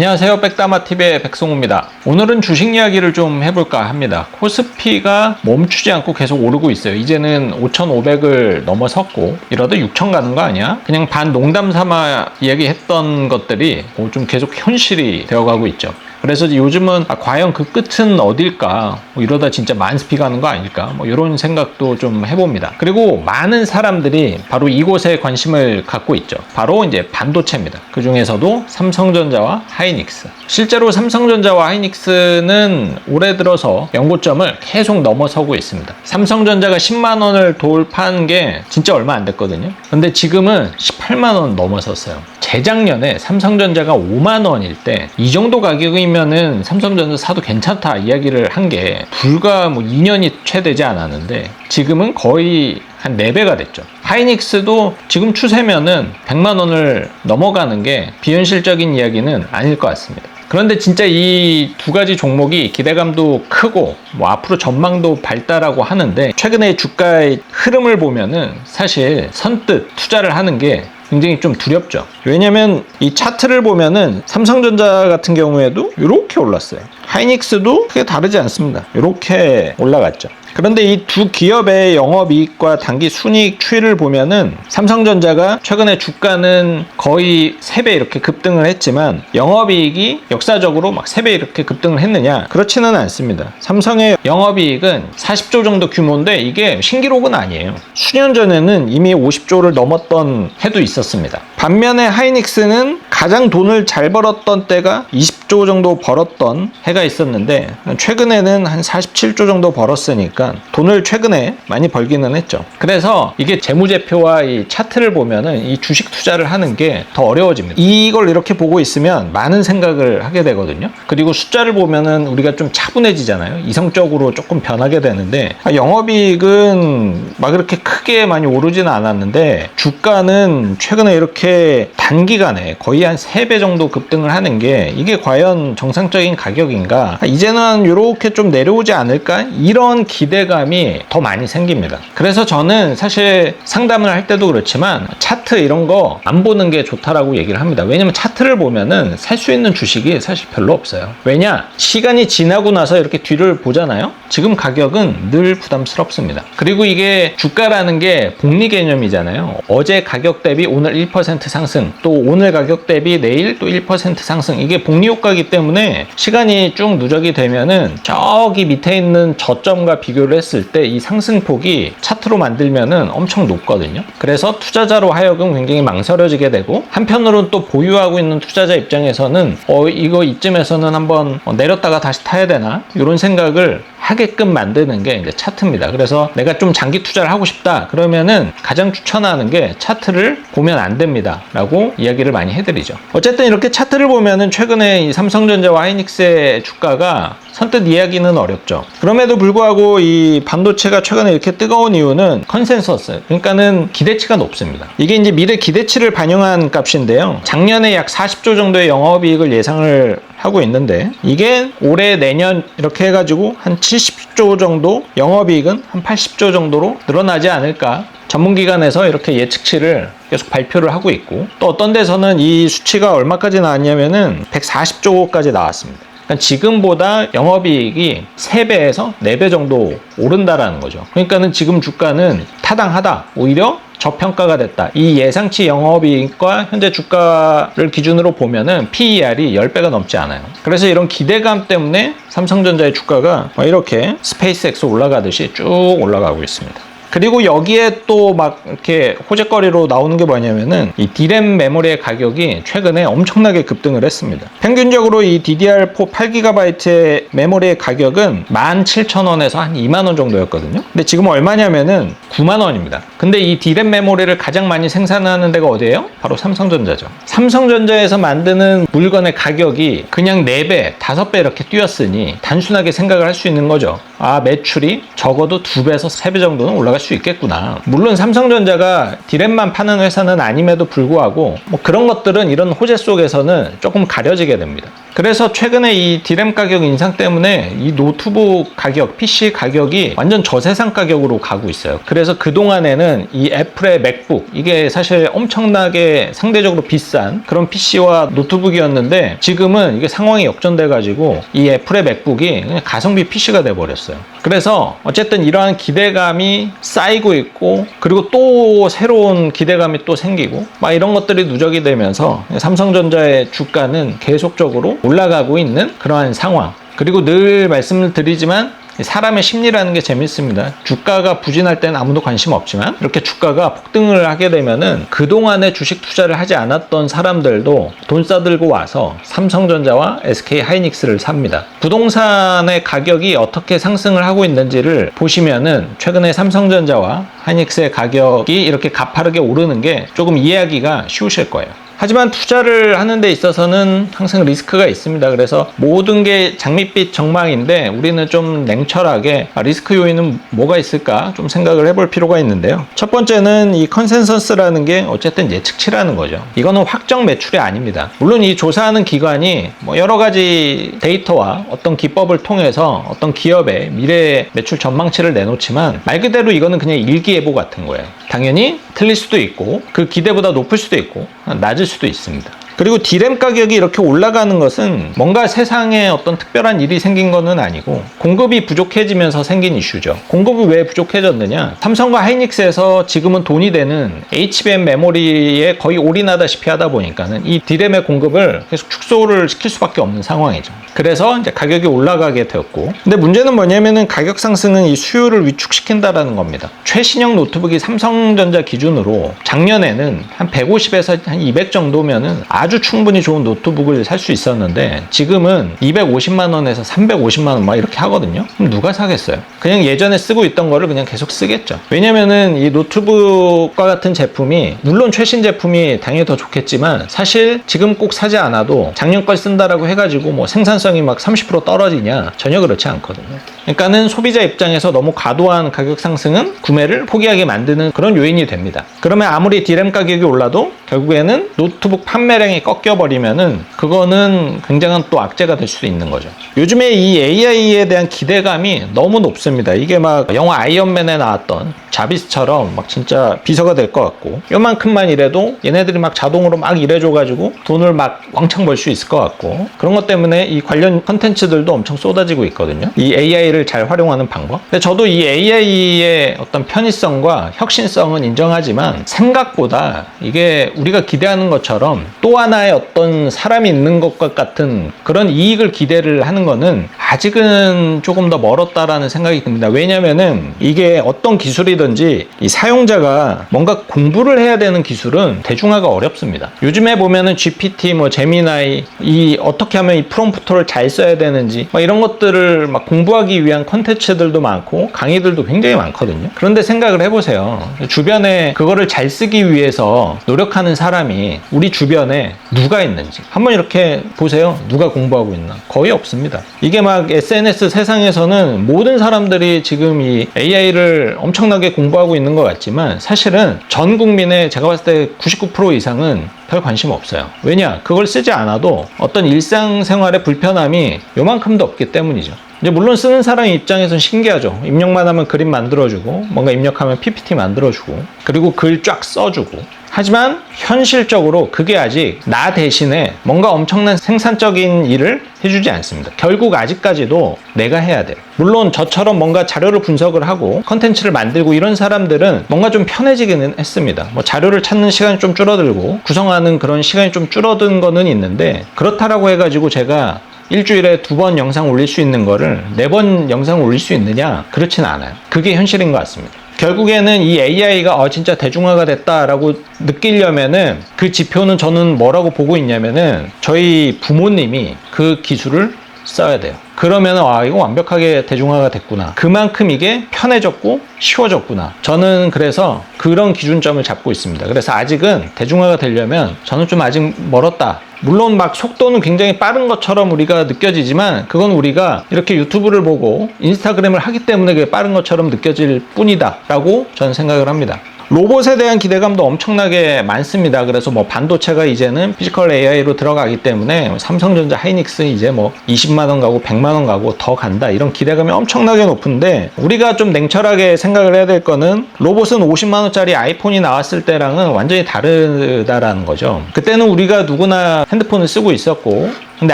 안녕하세요. 백다마TV의 백송우입니다. 오늘은 주식 이야기를 좀 해볼까 합니다. 코스피가 멈추지 않고 계속 오르고 있어요. 이제는 5,500을 넘어섰고 이러다 6,000 가는 거 아니야? 그냥 반 농담 삼아 이야기했던 것들이 좀 계속 현실이 되어가고 있죠. 그래서 요즘은 과연 그 끝은 어딜까? 이러다 진짜 만스피 가는 거 아닐까? 이런 생각도 좀 해봅니다. 그리고 많은 사람들이 바로 이곳에 관심을 갖고 있죠. 바로 이제 반도체입니다. 그 중에서도 삼성전자와 하이닉스. 실제로 삼성전자와 하이닉스는 올해 들어서 연고점을 계속 넘어서고 있습니다. 삼성전자가 10만 원을 돌파한 게 진짜 얼마 안 됐거든요. 근데 지금은 18만 원 넘어섰어요. 재작년에 삼성전자가 5만 원일 때 이 정도 가격이면은 삼성전자 사도 괜찮다 이야기를 한 게 불과 2년이 채 되지 않았는데 지금은 거의 한 4배가 됐죠. 하이닉스도 지금 추세면은 100만 원을 넘어가는 게 비현실적인 이야기는 아닐 것 같습니다. 그런데 진짜 이 두 가지 종목이 기대감도 크고 앞으로 전망도 밝다라고 하는데 최근에 주가의 흐름을 보면은 사실 선뜻 투자를 하는 게 굉장히 좀 두렵죠. 왜냐면 이 차트를 보면은 삼성전자 같은 경우에도 이렇게 올랐어요. 하이닉스도 크게 다르지 않습니다. 이렇게 올라갔죠. 그런데 이 두 기업의 영업이익과 단기 순이익 추이를 보면은 삼성전자가 최근에 주가는 거의 3배 이렇게 급등을 했지만 영업이익이 역사적으로 막 3배 이렇게 급등을 했느냐? 그렇지는 않습니다. 삼성의 영업이익은 40조 정도 규모인데 이게 신기록은 아니에요. 수년 전에는 이미 50조를 넘었던 해도 있었습니다. 반면에 하이닉스는 가장 돈을 잘 벌었던 때가 20조 정도 벌었던 해가 있었는데 최근에는 한 47조 정도 벌었으니까 돈을 최근에 많이 벌기는 했죠. 그래서 이게 재무제표와 이 차트를 보면은 이 주식 투자를 하는 게 더 어려워집니다. 이걸 이렇게 보고 있으면 많은 생각을 하게 되거든요. 그리고 숫자를 보면은 우리가 좀 차분해지잖아요. 이성적으로 조금 변하게 되는데 영업이익은 막 이렇게 크게 많이 오르지는 않았는데 주가는 최근에 이렇게 단기간에 거의 한 3배 정도 급등을 하는 게 이게 과연 정상적인 가격인가? 이제는 이렇게 좀 내려오지 않을까? 이런 기대감이 더 많이 생깁니다. 그래서 저는 사실 상담을 할 때도 그렇지만 차트 이런 거 안 보는 게 좋다라고 얘기를 합니다. 왜냐면 차트를 보면은 살 수 있는 주식이 사실 별로 없어요. 왜냐? 시간이 지나고 나서 이렇게 뒤를 보잖아요. 지금 가격은 늘 부담스럽습니다. 그리고 이게 주가라는 게 복리 개념이잖아요. 어제 가격 대비 오늘 1% 상승, 또 오늘 가격 대비 내일 또 1% 상승. 이게 복리 효과이기 때문에 시간이 쭉 누적이 되면은 저기 밑에 있는 저점과 비교를 했을 때 이 상승폭이 차트로 만들면은 엄청 높거든요. 그래서 투자자로 하여금 굉장히 망설여지게 되고 한편으로는 또 보유하고 있는 투자자 입장에서는 이거 이쯤에서는 한번 내렸다가 다시 타야 되나? 이런 생각을 하게끔 만드는 게 이제 차트입니다. 그래서 내가 좀 장기 투자를 하고 싶다 그러면은 가장 추천하는 게 차트를 보면 안 됩니다 라고 이야기를 많이 해드리죠. 어쨌든 이렇게 차트를 보면은 최근에 이 삼성전자와 하이닉스의 주가가 선뜻 이야기는 어렵죠. 그럼에도 불구하고 이 반도체가 최근에 이렇게 뜨거운 이유는 컨센서스, 그러니까는 기대치가 높습니다. 이게 이제 미래 기대치를 반영한 값인데요. 작년에 약 40조 정도의 영업이익을 예상을 하고 있는데 이게 올해 내년 이렇게 해가지고 한 70조 정도, 영업이익은 한 80조 정도로 늘어나지 않을까. 전문기관에서 이렇게 예측치를 계속 발표를 하고 있고 또 어떤 데서는 이 수치가 얼마까지 나왔냐면은 140조까지 나왔습니다. 그러니까 지금보다 영업이익이 3배에서 4배 정도 오른다라는 거죠. 그러니까는 지금 주가는 타당하다. 오히려 저평가가 됐다. 이 예상치 영업이익과 현재 주가를 기준으로 보면은 PER이 10배가 넘지 않아요. 그래서 이런 기대감 때문에 삼성전자의 주가가 이렇게 스페이스X 올라가듯이 쭉 올라가고 있습니다. 그리고 여기에 또 막 이렇게 호재거리로 나오는 게 뭐냐면은 이 D램 메모리의 가격이 최근에 엄청나게 급등을 했습니다. 평균적으로 이 DDR4 8GB의 메모리의 가격은 17,000원에서 한 2만원 정도였거든요. 근데 지금 얼마냐면은 9만원입니다. 근데 이 D램 메모리를 가장 많이 생산하는 데가 어디예요? 바로 삼성전자죠. 삼성전자에서 만드는 물건의 가격이 그냥 4배, 5배 이렇게 뛰었으니 단순하게 생각을 할 수 있는 거죠. 매출이 적어도 2배에서 3배 정도는 올라갈 수 있겠구나. 물론 삼성전자가 D램만 파는 회사는 아님에도 불구하고 그런 것들은 이런 호재 속에서는 조금 가려지게 됩니다. 그래서 최근에 이 D램 가격 인상 때문에 이 노트북 가격, PC 가격이 완전 저세상 가격으로 가고 있어요. 그래서 그동안에는 이 애플의 맥북, 이게 사실 엄청나게 상대적으로 비싼 그런 PC와 노트북이었는데 지금은 이게 상황이 역전돼가지고 이 애플의 맥북이 그냥 가성비 PC가 돼버렸어요. 그래서 어쨌든 이러한 기대감이 쌓이고 있고, 그리고 또 새로운 기대감이 또 생기고 막 이런 것들이 누적이 되면서 삼성전자의 주가는 계속적으로 올라가고 있는 그러한 상황. 그리고 늘 말씀을 드리지만 사람의 심리라는 게 재밌습니다. 주가가 부진할 때는 아무도 관심 없지만 이렇게 주가가 폭등을 하게 되면은 그동안에 주식 투자를 하지 않았던 사람들도 돈 싸들고 와서 삼성전자와 SK 하이닉스를 삽니다. 부동산의 가격이 어떻게 상승을 하고 있는지를 보시면은 최근에 삼성전자와 하이닉스의 가격이 이렇게 가파르게 오르는 게 조금 이해하기가 쉬우실 거예요. 하지만 투자를 하는 데 있어서는 항상 리스크가 있습니다. 그래서 모든 게 장밋빛 전망인데 우리는 좀 냉철하게 리스크 요인은 뭐가 있을까 좀 생각을 해볼 필요가 있는데요. 첫 번째는 이 컨센서스라는 게 어쨌든 예측치라는 거죠. 이거는 확정 매출이 아닙니다. 물론 이 조사하는 기관이 뭐 여러 가지 데이터와 어떤 기법을 통해서 어떤 기업의 미래 매출 전망치를 내놓지만 말 그대로 이거는 그냥 일기예보 같은 거예요. 당연히 틀릴 수도 있고 그 기대보다 높을 수도 있고 낮을 수도 있습니다. 그리고 D램 가격이 이렇게 올라가는 것은 뭔가 세상에 어떤 특별한 일이 생긴 것은 아니고 공급이 부족해지면서 생긴 이슈죠. 공급이 왜 부족해졌느냐? 삼성과 하이닉스에서 지금은 돈이 되는 HBM 메모리에 거의 올인하다시피 하다 보니까는 이 D램의 공급을 계속 축소를 시킬 수밖에 없는 상황이죠. 그래서 이제 가격이 올라가게 되었고, 근데 문제는 뭐냐면은 가격 상승은 이 수요를 위축시킨다라는 겁니다. 최신형 노트북이 삼성전자 기준으로 작년에는 한 150에서 한 200 정도면은 아주 충분히 좋은 노트북을 살 수 있었는데 지금은 250만 원에서 350만 원 막 이렇게 하거든요. 그럼 누가 사겠어요? 그냥 예전에 쓰고 있던 거를 그냥 계속 쓰겠죠. 왜냐면은 이 노트북과 같은 제품이 물론 최신 제품이 당연히 더 좋겠지만 사실 지금 꼭 사지 않아도 작년 걸 쓴다라고 해가지고 뭐 생산성이 막 30% 떨어지냐? 전혀 그렇지 않거든요. 그러니까는 소비자 입장에서 너무 과도한 가격 상승은 구매를 포기하게 만드는 그런 요인이 됩니다. 그러면 아무리 D램 가격이 올라도 결국에는 노트북 판매량이 꺾여버리면은 그거는 굉장한 또 악재가 될 수도 있는 거죠. 요즘에 이 AI에 대한 기대감이 너무 높습니다. 이게 막 영화 아이언맨에 나왔던 자비스처럼 막 진짜 비서가 될 것 같고, 요만큼만 일해도 얘네들이 막 자동으로 막 일해줘가지고 돈을 막 왕창 벌 수 있을 것 같고, 그런 것 때문에 이 관련 컨텐츠들도 엄청 쏟아지고 있거든요. 이 AI를 잘 활용하는 방법. 근데 저도 이 AI의 어떤 편의성과 혁신성은 인정하지만 생각보다 이게 우리가 기대하는 것처럼 또 하나의 어떤 사람이 있는 것과 같은 그런 이익을 기대를 하는 거는 아직은 조금 더 멀었다라는 생각이 듭니다. 왜냐면은 이게 어떤 기술이든지 이 사용자가 뭔가 공부를 해야 되는 기술은 대중화가 어렵습니다. 요즘에 보면은 GPT, 뭐 제미나이, 이 어떻게 하면 이 프롬프트를 잘 써야 되는지 막 이런 것들을 막 공부하기 위한 컨텐츠들도 많고 강의들도 굉장히 많거든요. 그런데 생각을 해보세요. 주변에 그거를 잘 쓰기 위해서 노력하는 사람이 우리 주변에 누가 있는지 한번 이렇게 보세요. 누가 공부하고 있나? 거의 없습니다. 이게 막 SNS 세상에서는 모든 사람들이 지금 이 AI를 엄청나게 공부하고 있는 것 같지만 사실은 전 국민의 제가 봤을 때 99% 이상은 별 관심 없어요. 왜냐? 그걸 쓰지 않아도 어떤 일상생활의 불편함이 요만큼도 없기 때문이죠. 이제 물론 쓰는 사람 입장에서는 신기하죠. 입력만 하면 그림 만들어주고, 뭔가 입력하면 PPT 만들어주고, 그리고 글 쫙 써주고. 하지만 현실적으로 그게 아직 나 대신에 뭔가 엄청난 생산적인 일을 해주지 않습니다. 결국 아직까지도 내가 해야 돼요. 물론 저처럼 뭔가 자료를 분석을 하고 컨텐츠를 만들고 이런 사람들은 뭔가 좀 편해지기는 했습니다. 뭐 자료를 찾는 시간이 좀 줄어들고 구성하는 그런 시간이 좀 줄어든 거는 있는데, 그렇다라고 해가지고 제가 일주일에 2번 영상 올릴 수 있는 거를 4번 영상 올릴 수 있느냐? 그렇진 않아요. 그게 현실인 것 같습니다. 결국에는 이 AI가 진짜 대중화가 됐다라고 느끼려면은 그 지표는 저는 뭐라고 보고 있냐면은 저희 부모님이 그 기술을 써야 돼요. 그러면 이거 완벽하게 대중화가 됐구나. 그만큼 이게 편해졌고 쉬워졌구나. 저는 그래서 그런 기준점을 잡고 있습니다. 그래서 아직은 대중화가 되려면 저는 좀 아직 멀었다. 물론 막 속도는 굉장히 빠른 것처럼 우리가 느껴지지만 그건 우리가 이렇게 유튜브를 보고 인스타그램을 하기 때문에 그게 빠른 것처럼 느껴질 뿐이다 라고 저는 생각을 합니다. 로봇에 대한 기대감도 엄청나게 많습니다. 그래서 뭐 반도체가 이제는 피지컬 AI로 들어가기 때문에 삼성전자, 하이닉스 이제 뭐 20만 원 가고 100만 원 가고 더 간다, 이런 기대감이 엄청나게 높은데, 우리가 좀 냉철하게 생각을 해야 될 거는 로봇은 50만 원짜리 아이폰이 나왔을 때랑은 완전히 다르다라는 거죠. 그때는 우리가 누구나 핸드폰을 쓰고 있었고, 근데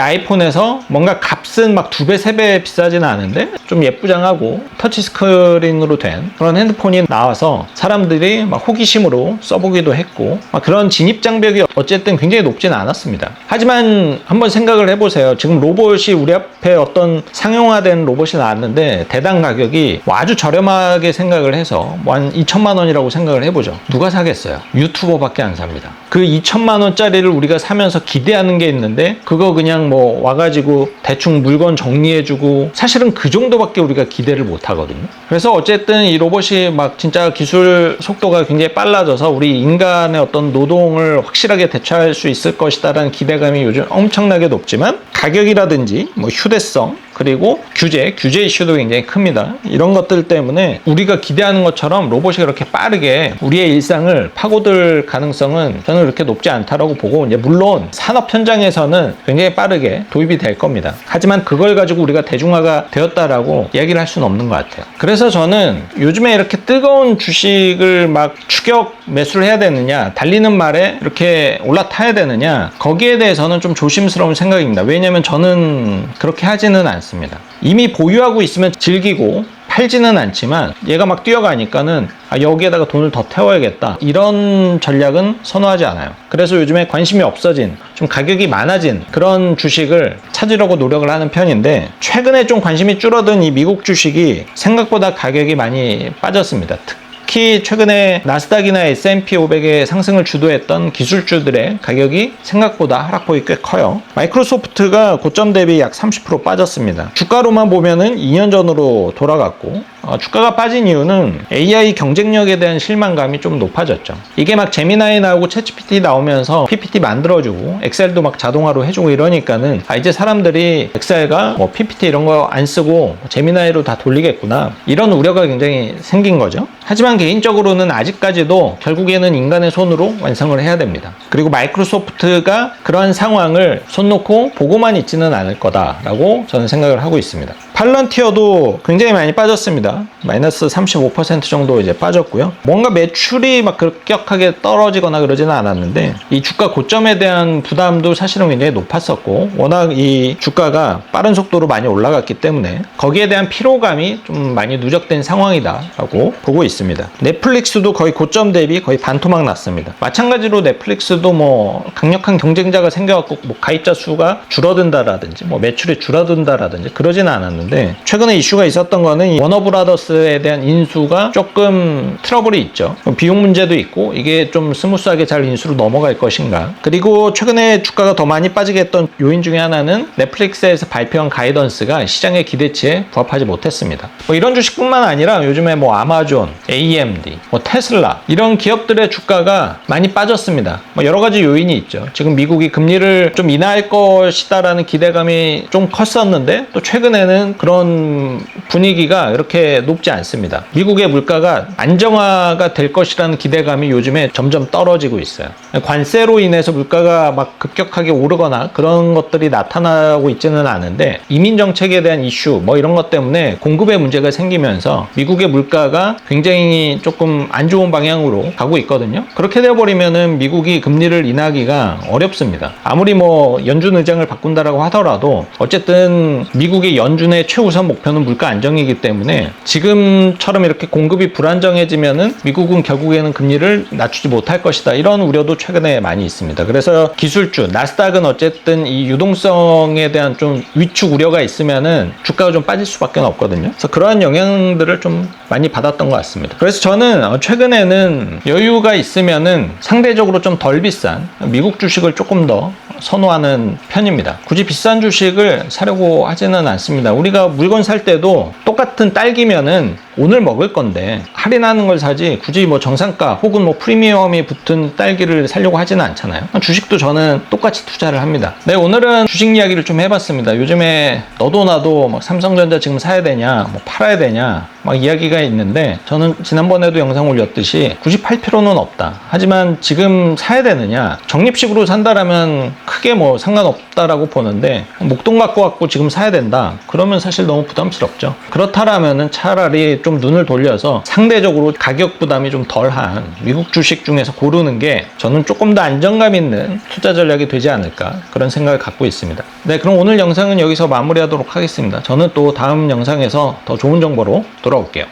아이폰에서 뭔가 값은 막 2배, 3배 비싸지는 않은데 좀 예쁘장하고 터치 스크린으로 된 그런 핸드폰이 나와서 사람들이 막 호기심으로 써보기도 했고, 막 그런 진입 장벽이 어쨌든 굉장히 높지는 않았습니다. 하지만 한번 생각을 해보세요. 지금 로봇이 우리 앞에 어떤 상용화된 로봇이 나왔는데 대당 가격이 뭐 아주 저렴하게 생각을 해서 뭐 한 2천만 원이라고 생각을 해보죠. 누가 사겠어요? 유튜버밖에 안 삽니다. 그 2천만 원짜리를 우리가 사면서 기대하는 게 있는데, 그거 그냥 뭐 와가지고 대충 물건 정리해주고, 사실은 그 정도밖에 우리가 기대를 못 하거든요. 그래서 어쨌든 이 로봇이 막 진짜 기술 속도가 굉장히 빨라져서 우리 인간의 어떤 노동을 확실하게 대체할 수 있을 것이다라는 기대감이 요즘 엄청나게 높지만, 가격이라든지 뭐 휴대성, 그리고 규제 이슈도 굉장히 큽니다. 이런 것들 때문에 우리가 기대하는 것처럼 로봇이 그렇게 빠르게 우리의 일상을 파고들 가능성은 저는 그렇게 높지 않다라고 보고, 이제 물론 산업 현장에서는 굉장히 빠르게 도입이 될 겁니다. 하지만 그걸 가지고 우리가 대중화가 되었다라고 이야기를 할 수는 없는 것 같아요. 그래서 저는 요즘에 이렇게 뜨거운 주식을 막 추격 매수를 해야 되느냐, 달리는 말에 이렇게 올라타야 되느냐, 거기에 대해서는 좀 조심스러운 생각입니다. 왜냐면 저는 그렇게 하지는 않습니다. 이미 보유하고 있으면 즐기고 팔지는 않지만, 얘가 막 뛰어가니까는 여기에다가 돈을 더 태워야겠다, 이런 전략은 선호하지 않아요. 그래서 요즘에 관심이 없어진, 좀 가격이 많아진 그런 주식을 찾으려고 노력을 하는 편인데, 최근에 좀 관심이 줄어든 이 미국 주식이 생각보다 가격이 많이 빠졌습니다. 특히 최근에 나스닥이나 S&P 500의 상승을 주도했던 기술주들의 가격이 생각보다 하락폭이 꽤 커요. 마이크로소프트가 고점 대비 약 30% 빠졌습니다. 주가로만 보면은 2년 전으로 돌아갔고, 주가가 빠진 이유는 AI 경쟁력에 대한 실망감이 좀 높아졌죠. 이게 막 제미나이 나오고 챗GPT 나오면서 PPT 만들어주고 엑셀도 막 자동화로 해주고 이러니까는 이제 사람들이 엑셀과 뭐 PPT 이런 거 안 쓰고 제미나이로 다 돌리겠구나, 이런 우려가 굉장히 생긴 거죠. 하지만 개인적으로는 아직까지도 결국에는 인간의 손으로 완성을 해야 됩니다. 그리고 마이크로소프트가 그런 상황을 손 놓고 보고만 있지는 않을 거다라고 저는 생각을 하고 있습니다. 팔런티어도 굉장히 많이 빠졌습니다. 마이너스 35% 정도 이제 빠졌고요. 뭔가 매출이 막 급격하게 떨어지거나 그러지는 않았는데, 이 주가 고점에 대한 부담도 사실은 굉장히 높았었고, 워낙 이 주가가 빠른 속도로 많이 올라갔기 때문에 거기에 대한 피로감이 좀 많이 누적된 상황이다라고 보고 있습니다. 넷플릭스도 거의 고점 대비 거의 반토막 났습니다. 마찬가지로 넷플릭스도 뭐 강력한 경쟁자가 생겨갖고 뭐 가입자 수가 줄어든다라든지 뭐 매출이 줄어든다라든지 그러지는 않았는데, 최근에 이슈가 있었던 거는 워너브라더스에 대한 인수가 조금 트러블이 있죠. 비용 문제도 있고, 이게 좀 스무스하게 잘 인수로 넘어갈 것인가. 그리고 최근에 주가가 더 많이 빠지게 했던 요인 중에 하나는 넷플릭스에서 발표한 가이던스가 시장의 기대치에 부합하지 못했습니다. 뭐 이런 주식뿐만 아니라 요즘에 뭐 아마존, AMD, 뭐 테슬라, 이런 기업들의 주가가 많이 빠졌습니다. 뭐 여러 가지 요인이 있죠. 지금 미국이 금리를 좀 인하할 것이다라는 기대감이 좀 컸었는데, 또 최근에는 그런 분위기가 이렇게 높지 않습니다. 미국의 물가가 안정화가 될 것이라는 기대감이 요즘에 점점 떨어지고 있어요. 관세로 인해서 물가가 막 급격하게 오르거나 그런 것들이 나타나고 있지는 않은데, 이민 정책에 대한 이슈 뭐 이런 것 때문에 공급에 문제가 생기면서 미국의 물가가 굉장히 조금 안 좋은 방향으로 가고 있거든요. 그렇게 되어버리면은 미국이 금리를 인하기가 어렵습니다. 아무리 뭐 연준 의장을 바꾼다라고 하더라도 어쨌든 미국의 연준의 최우선 목표는 물가 안정이기 때문에, 지금처럼 이렇게 공급이 불안정해지면은 미국은 결국에는 금리를 낮추지 못할 것이다, 이런 우려도 최근에 많이 있습니다. 그래서 기술주, 나스닥은 어쨌든 이 유동성에 대한 좀 위축 우려가 있으면은 주가가 좀 빠질 수밖에 없거든요. 그래서 그러한 영향들을 좀 많이 받았던 것 같습니다. 그래서 저는 최근에는 여유가 있으면은 상대적으로 좀 덜 비싼 미국 주식을 조금 더 선호하는 편입니다. 굳이 비싼 주식을 사려고 하지는 않습니다. 우리가 우리가 물건 살 때도 똑같은 딸기면은 오늘 먹을 건데 할인하는 걸 사지 굳이 뭐 정상가 혹은 뭐 프리미엄이 붙은 딸기를 사려고 하지는 않잖아요. 주식도 저는 똑같이 투자를 합니다. 네, 오늘은 주식 이야기를 좀 해봤습니다. 요즘에 너도 나도 뭐 삼성전자 지금 사야 되냐, 뭐 팔아야 되냐 막 이야기가 있는데 저는 지난번에도 영상 올렸듯이 굳이 팔 필요는 없다. 하지만 지금 사야 되느냐, 적립식으로 산다라면 크게 뭐 상관없다라고 보는데 목돈 갖고 지금 사야 된다. 그러면 사실 너무 부담스럽죠. 그렇다라면은 차라리 좀 눈을 돌려서 상대적으로 가격 부담이 좀 덜한 미국 주식 중에서 고르는 게 저는 조금 더 안정감 있는 투자 전략이 되지 않을까 그런 생각을 갖고 있습니다. 네, 그럼 오늘 영상은 여기서 마무리하도록 하겠습니다. 저는 또 다음 영상에서 더 좋은 정보로 돌아올게요.